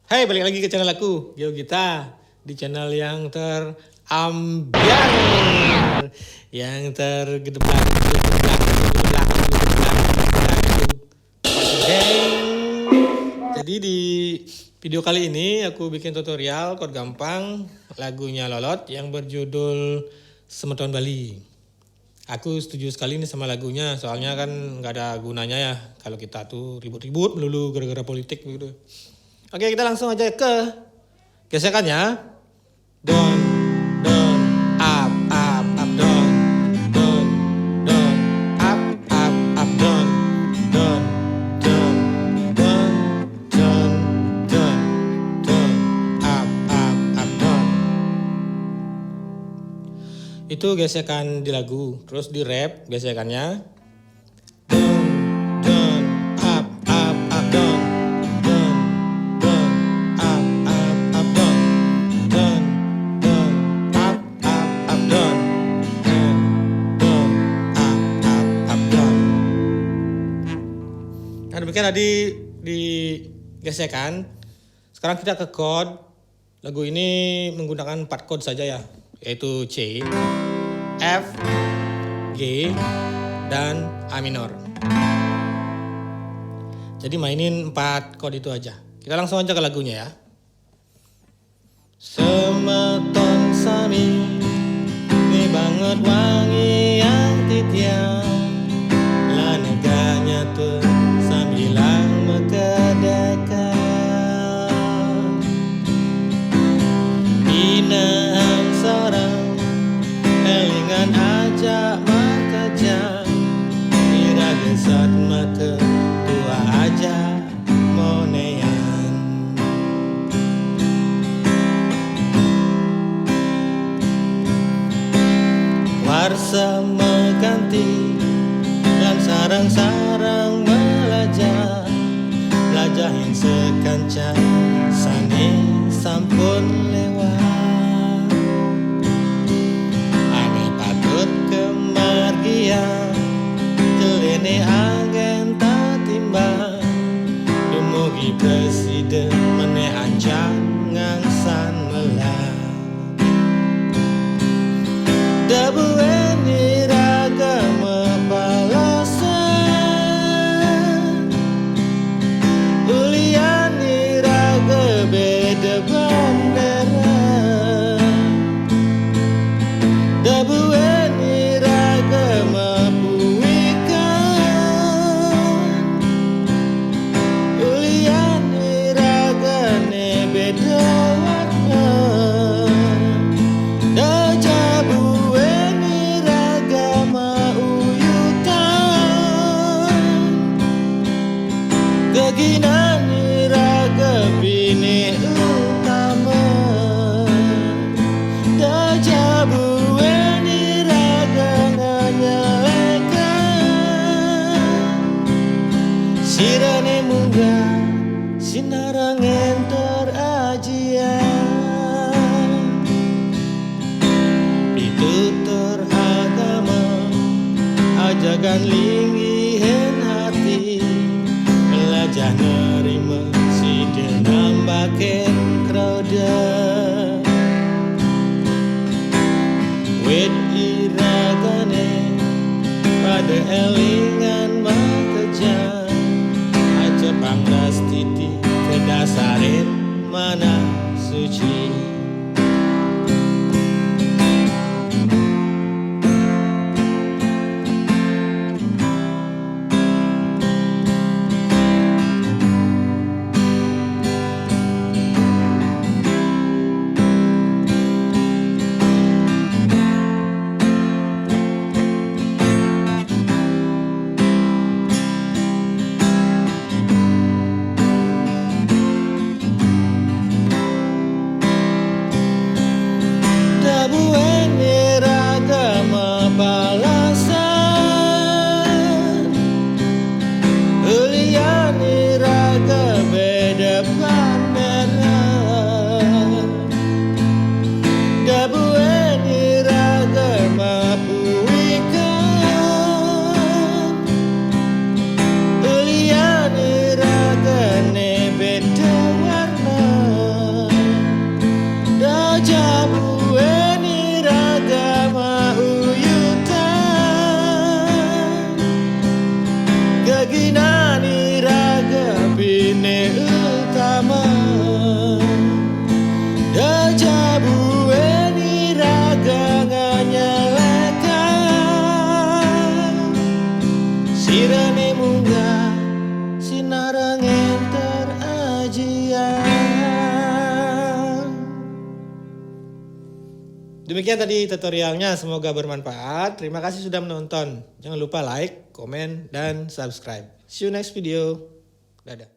Hai, balik lagi ke channel aku, Geo Gita. Di channel yang terambiar, yang tergedeblak, Jadi di video kali ini aku bikin tutorial chord gampang lagunya Lolot yang berjudul Semeton Bali. Aku setuju sekali nih sama lagunya, soalnya kan nggak ada gunanya ya kalau kita tuh ribut-ribut melulu gara-gara politik gitu. Oke, kita langsung aja ke gesekannya. Down, down, up, down, down, down, up, down, down, down, down, down, down, down, up, down. Itu gesekan di lagu. Terus di rap gesekannya. Nah, demikian tadi di gesekan. Sekarang kita ke chord. Lagu ini menggunakan 4 chord saja ya, yaitu C, F, G, dan A minor. Jadi mainin 4 chord itu aja. Kita langsung aja ke lagunya ya. Semeton sami, ini banget wangi yang titian, lah neganya tuh sambilang mekedekan. Inang sorang, elingan aja makajang, ira gesat mata tua aja monean. Warsa mengganti dan sarang-sarang melajah, belajahin sekancan sane sampun lewat. Ane patut kemargian, telene agen tak timbang, dumugi presiden meneh ancang ngangsan melah. Debu ini ragam balasan, uliani raga beda bandera. Debu ini ragam puikan, uliani raga ne beda warna. Keginani raga bini utama, dajabu ini raga nganyalekan, sirane munggah sinarang entor ajian, pitutur agama ajagan linggihen hati, belajar nerima si denam baken krauda. Wet iragane pada elingan makejang, aja pangras titi kedasarin mana suci. Demikian tadi tutorialnya, semoga bermanfaat. Terima kasih sudah menonton. Jangan lupa like, komen, dan subscribe. See you next video. Dadah.